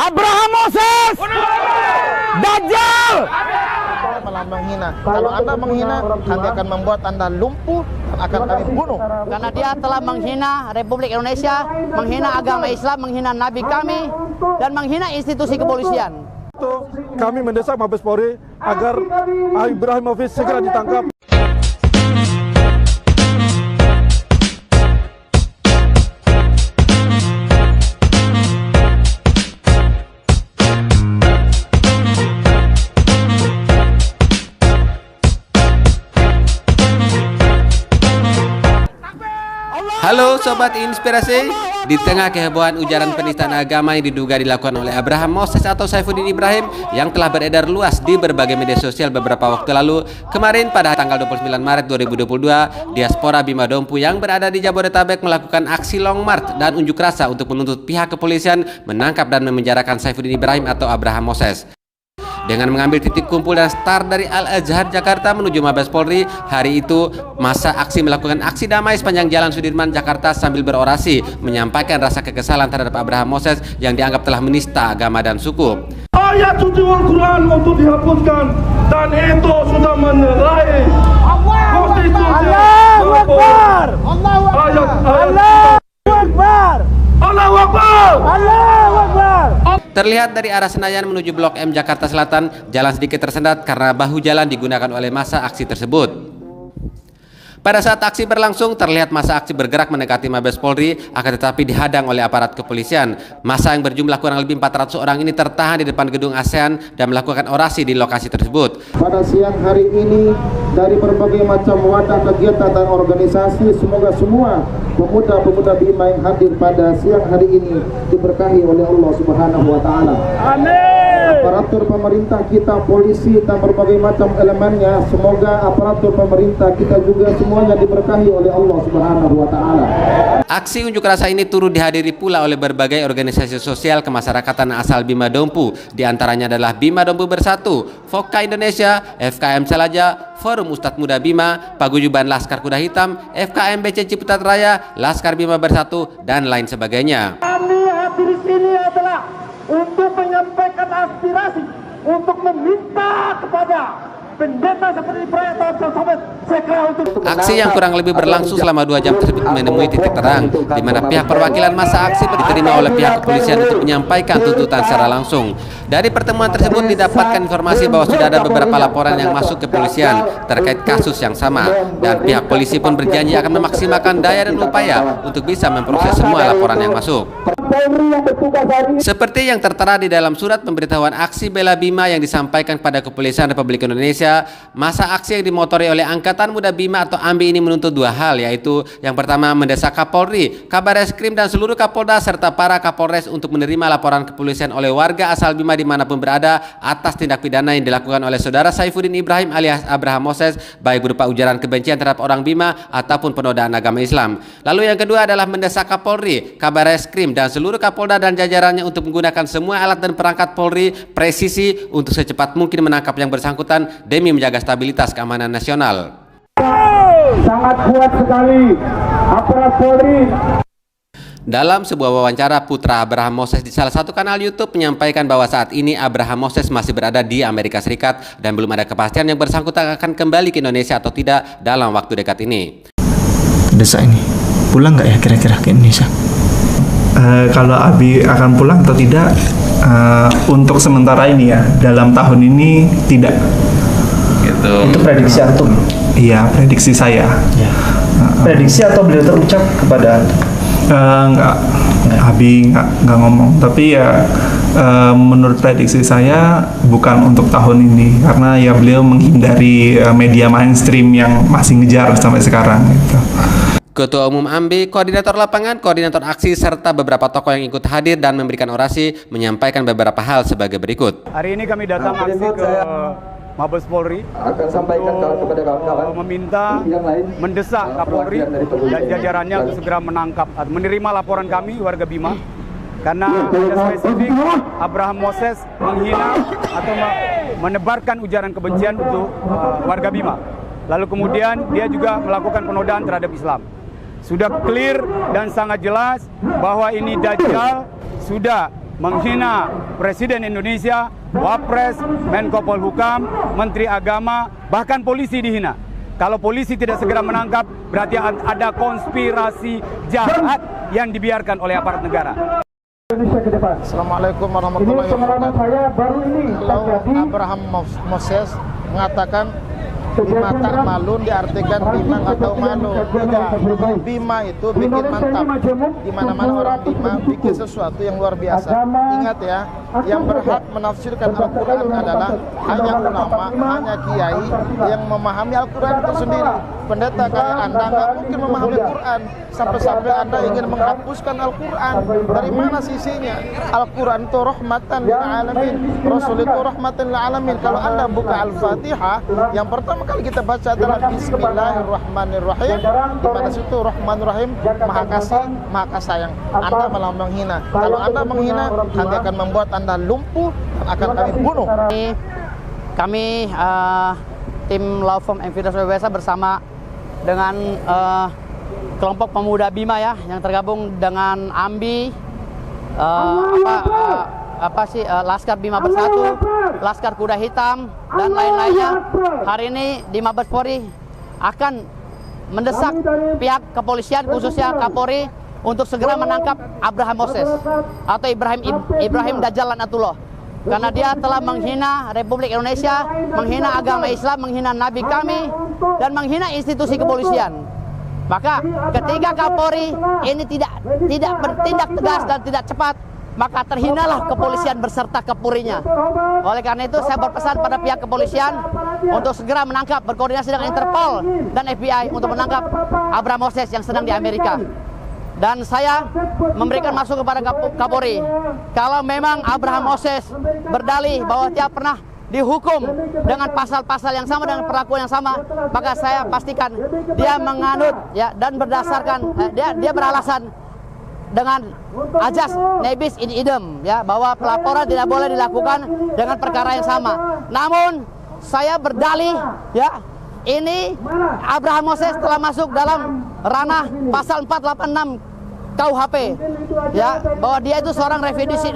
Abraham Moses, Dajjal. Malah menghina. Kalau Anda menghina, kami akan membuat Anda lumpuh dan akan kami bunuh. Karena dia telah menghina Republik Indonesia, menghina agama Islam, menghina Nabi kami, dan menghina institusi kepolisian. Kami mendesak Mabes Polri agar Ibrahim Mofis segera ditangkap. Halo Sobat Inspirasi, di tengah kehebohan ujaran penistaan agama yang diduga dilakukan oleh Abraham Moses atau Saifuddin Ibrahim yang telah beredar luas di berbagai media sosial beberapa waktu lalu, kemarin pada tanggal 29 Maret 2022, diaspora Bima Dompu yang berada di Jabodetabek melakukan aksi long march dan unjuk rasa untuk menuntut pihak kepolisian menangkap dan memenjarakan Saifuddin Ibrahim atau Abraham Moses. Dengan mengambil titik kumpul dan start dari Al-Azhar Jakarta menuju Mabes Polri, hari itu masa aksi melakukan aksi damai sepanjang Jalan Sudirman Jakarta sambil berorasi menyampaikan rasa kekesalan terhadap Abraham Moses yang dianggap telah menista agama dan suku. Ayat suci Al-Quran untuk dihapuskan dan itu sudah menyalahi konstitusi. Allahu Akbar. Allahu Akbar. Allahu Akbar. Allahu Akbar. Terlihat dari arah Senayan menuju Blok M Jakarta Selatan, jalan sedikit tersendat karena bahu jalan digunakan oleh massa aksi tersebut. Pada saat aksi berlangsung, terlihat massa aksi bergerak mendekati Mabes Polri, akan tetapi dihadang oleh aparat kepolisian. Massa yang berjumlah kurang lebih 400 orang ini tertahan di depan gedung ASEAN dan melakukan orasi di lokasi tersebut. Pada siang hari ini, dari berbagai macam wadah kegiatan dan organisasi, semoga semua pemuda-pemuda Bima yang hadir pada siang hari ini diberkahi oleh Allah Subhanahu wa Ta'ala. Amin. Aparatur pemerintah kita, polisi dan berbagai macam elemennya, semoga aparatur pemerintah kita juga semuanya diberkahi oleh Allah Subhanahu wa Ta'ala. Aksi unjuk rasa ini turut dihadiri pula oleh berbagai organisasi sosial kemasyarakatan asal Bima Dompu, diantaranya adalah Bima Dompu Bersatu, Foka Indonesia, FKM Salaja, Forum Ustadz Muda Bima, Paguyuban Laskar Kuda Hitam, FKM BC Ciputat Raya, Laskar Bima Bersatu, dan lain sebagainya. Kami hadir di sini adalah untuk menyampaikan aspirasi, untuk meminta kepada pendeta seperti Ibrahim Moses segera untuk aksi yang kurang lebih berlangsung selama 2 jam tersebut menemui titik terang, di mana pihak perwakilan massa aksi diterima oleh pihak kepolisian untuk menyampaikan tuntutan secara langsung. Dari pertemuan tersebut didapatkan informasi bahwa sudah ada beberapa laporan yang masuk ke kepolisian terkait kasus yang sama, dan pihak polisi pun berjanji akan memaksimalkan daya dan upaya untuk bisa memproses semua laporan yang masuk. Seperti yang tertera di dalam surat pemberitahuan aksi bela Bima yang disampaikan pada Kepolisian Republik Indonesia, masa aksi yang dimotori oleh Angkatan Muda Bima atau AMBI ini menuntut 2 hal, yaitu yang pertama mendesak Kapolri, Kabar Eskrim dan seluruh Kapolda serta para Kapolres untuk menerima laporan kepolisian oleh warga asal Bima dimanapun berada atas tindak pidana yang dilakukan oleh saudara Saifuddin Ibrahim alias Abraham Moses, baik berupa ujaran kebencian terhadap orang Bima ataupun penodaan agama Islam. Lalu yang kedua adalah mendesak Kapolri, Kabar Eskrim dan seluruh Kapolda dan jajarannya untuk menggunakan semua alat dan perangkat Polri presisi untuk secepat mungkin menangkap yang bersangkutan demi menjaga stabilitas keamanan nasional. sangat kuat sekali aparat Polri. Dalam sebuah wawancara, putra Abraham Moses di salah satu kanal YouTube menyampaikan bahwa saat ini Abraham Moses masih berada di Amerika Serikat dan belum ada kepastian yang bersangkutan akan kembali ke Indonesia atau tidak dalam waktu dekat ini. Desa ini pulang nggak ya kira-kira ke Indonesia? Kalau Abi akan pulang atau tidak, untuk sementara ini ya, dalam tahun ini tidak. Gitu. Itu prediksi antum? Iya, prediksi saya. Ya. Prediksi atau beliau terucap kepada? Enggak. Abi nggak ngomong. Tapi ya menurut prediksi saya bukan untuk tahun ini, karena ya beliau menghindari media mainstream yang masih ngejar sampai sekarang gitu. Ketua Umum AMBI, Koordinator Lapangan, Koordinator Aksi, serta beberapa tokoh yang ikut hadir dan memberikan orasi menyampaikan beberapa hal sebagai berikut. Hari ini kami datang aksi ke Mabes Polri untuk meminta, mendesak Kapolri dan jajarannya untuk segera menangkap atau menerima laporan kami warga Bima, karena ada spesifik Abraham Moses menghina atau menebarkan ujaran kebencian untuk warga Bima. Lalu kemudian dia juga melakukan penodaan terhadap Islam. Sudah clear dan sangat jelas bahwa ini Dajjal sudah menghina Presiden Indonesia, Wapres, Menko Polhukam, Menteri Agama, bahkan polisi dihina. Kalau polisi tidak segera menangkap, berarti ada konspirasi jahat yang dibiarkan oleh aparat negara. Assalamualaikum warahmatullahi wabarakatuh. Kalau Abraham Moses mengatakan Bima tak malun diartikan Bima nggak tahu malu. Enggak. Bima itu bikin mantap. Di mana-mana orang Bima bikin sesuatu yang luar biasa. Ingat ya, yang berhak menafsirkan Al-Quran adalah hanya ulama, hanya kiai yang memahami Al-Quran itu sendiri. Pendeta kayak Anda nggak mungkin memahami Al-Quran. Sampai-sampai Anda ingin menghapuskan Al-Quran. Dari mana sisinya? Al-Quran itu rahmatan lil alamin. Rasul itu rahmatan lil alamin. Kalau Anda buka Al-Fatihah, yang pertama kali kita baca adalah Bismillahirrahmanirrahim. Di mana situ Rahman Rahim, Maha Kasih, Maha Sayang. Anda malah menghina. Kalau Anda menghina, nanti akan membuat Anda lumpuh dan akan kami bunuh. Kami tim Law Firm Enfidas WWSA bersama dengan kelompok pemuda Bima ya, yang tergabung dengan AMBI, Laskar Bima Bersatu, Laskar Kuda Hitam, dan lain-lainnya. Hari ini di Mabes Polri akan mendesak pihak kepolisian, khususnya Kapolri, untuk segera menangkap Abraham Moses atau Ibrahim Dajjal Laknatullah, karena dia telah menghina Republik Indonesia, menghina agama Islam, menghina Nabi kami, dan menghina institusi kepolisian. Maka ketika Kapolri ini tidak bertindak tegas dan tidak cepat, maka terhinalah kepolisian beserta Kapolrinya. Oleh karena itu saya berpesan pada pihak kepolisian untuk segera menangkap, berkoordinasi dengan Interpol dan FBI untuk menangkap Abraham Moses yang sedang di Amerika. Dan saya memberikan masukan kepada Kapolri, kalau memang Abraham Moses berdalih bahwa dia pernah dihukum dengan pasal-pasal yang sama, dengan perlakuan yang sama, maka saya pastikan dia menganut ya, dan berdasarkan dia beralasan dengan ajas nebis in idem ya, bahwa pelaporan tidak boleh dilakukan dengan perkara yang sama. Namun saya berdalih ya, ini Abraham Moses telah masuk dalam ranah pasal 486 KUHP ya, bahwa dia itu seorang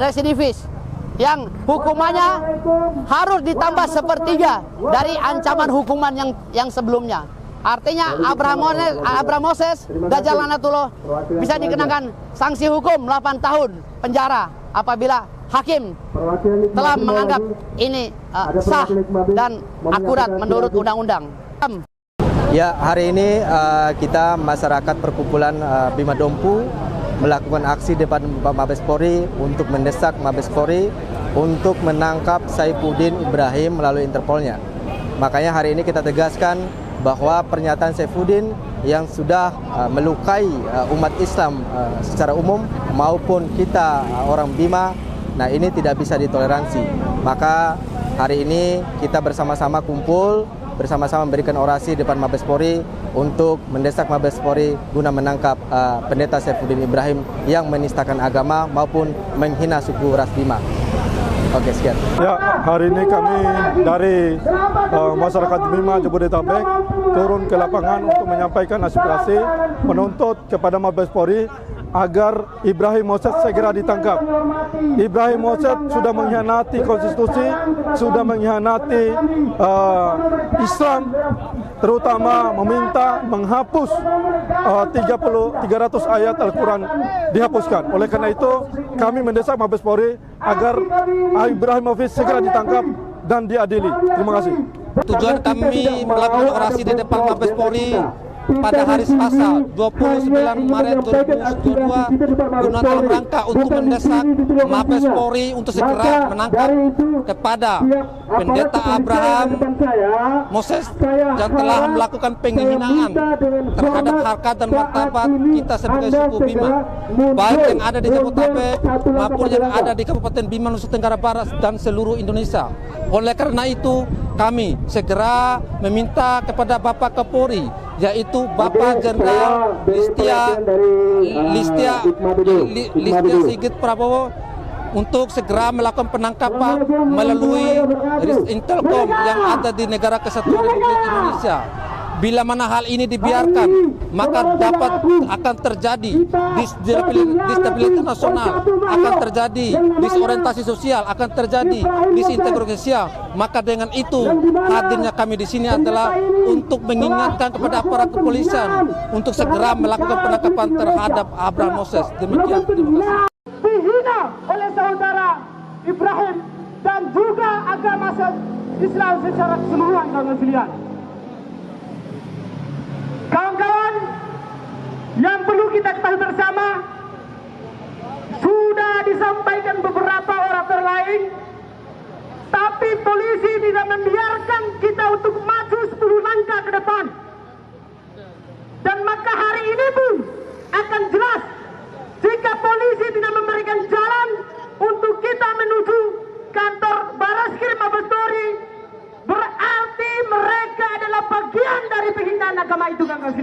residivis yang hukumannya harus ditambah sepertiga dari ancaman hukuman yang sebelumnya. Artinya Abraham Moses Dajjal Laknatullah bisa dikenakan sanksi hukum 8 tahun penjara apabila hakim telah menganggap ini sah dan akurat menurut undang-undang. Ya, hari ini kita masyarakat perkumpulan Bima Dompu melakukan aksi depan Mabes Polri untuk mendesak Mabes Polri untuk menangkap Saifuddin Ibrahim melalui Interpolnya. Makanya hari ini kita tegaskan bahwa pernyataan Saifuddin yang sudah melukai umat Islam secara umum maupun kita orang Bima, nah ini tidak bisa ditoleransi. Maka hari ini kita bersama-sama kumpul, bersama-sama memberikan orasi depan Mabes Polri untuk mendesak Mabes Polri guna menangkap pendeta Saifuddin Ibrahim yang menistakan agama maupun menghina suku ras Bima. Oke, sekian. Ya, hari ini kami dari masyarakat Bima Jabodetabek turun ke lapangan untuk menyampaikan aspirasi menuntut kepada Mabes Polri agar Ibrahim Moses segera ditangkap. Ibrahim Moses sudah mengkhianati konstitusi, sudah mengkhianati Islam, terutama meminta menghapus 300 ayat Al-Quran dihapuskan. Oleh karena itu, kami mendesak Mabes Polri agar Ibrahim Moses segera ditangkap dan diadili. Terima kasih. Tujuan kami melakukan orasi di depan Mabes Polri pada hari Selasa 29 Maret 2022 guna dalam rangka untuk mendesak Mabes Polri untuk segera menangkap kepada pendeta Abraham Moses yang telah melakukan penghinaan terhadap harkat dan martabat kita sebagai suku Bima, baik yang ada di Jabodetabek maupun yang ada di Kabupaten Bima, Nusa Tenggara Barat dan seluruh Indonesia. Oleh karena itu kami segera meminta kepada Bapak Kapolri, yaitu Bapak Jenderal Listia Sigit Prabowo, untuk segera melakukan penangkapan melalui Intelkom yang ada di Negara Kesatuan Republik Indonesia. bila mana hal ini dibiarkan, maka akan terjadi destabilitas nasional, akan terjadi disorientasi sosial, akan terjadi disintegrasi sosial. Maka dengan itu hadirnya kami di sini adalah untuk mengingatkan kepada aparat kepolisian untuk segera melakukan penangkapan terhadap Abraham Moses. Demikian. Terima kasih. Dihina oleh saudara Ibrahim dan juga agama Islam secara keseluruhan, kawan sekalian. Kawan-kawan, yang perlu kita ketahui bersama, sudah disampaikan beberapa orator lain, tapi polisi tidak membiarkan kita untuk maju 10 langkah ke depan. Dan maka hari ini pun akan jelas, jika polisi tidak memberikan jalan untuk kita menuju kantor Baraskrim Mabes Polri, berarti mereka adalah bagian dari penghinaan agama itu, kawan.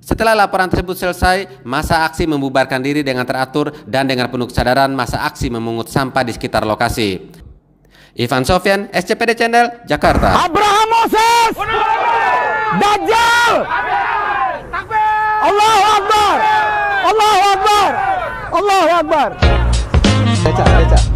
Setelah laporan tersebut selesai, masa aksi membubarkan diri dengan teratur dan dengan penuh kesadaran masa aksi memungut sampah di sekitar lokasi. Ivan Sofyan, SCPD Channel, Jakarta. Abraham Moses, Dajjal, Allahu Akbar, Allahu Akbar, Allahu Akbar. Baca.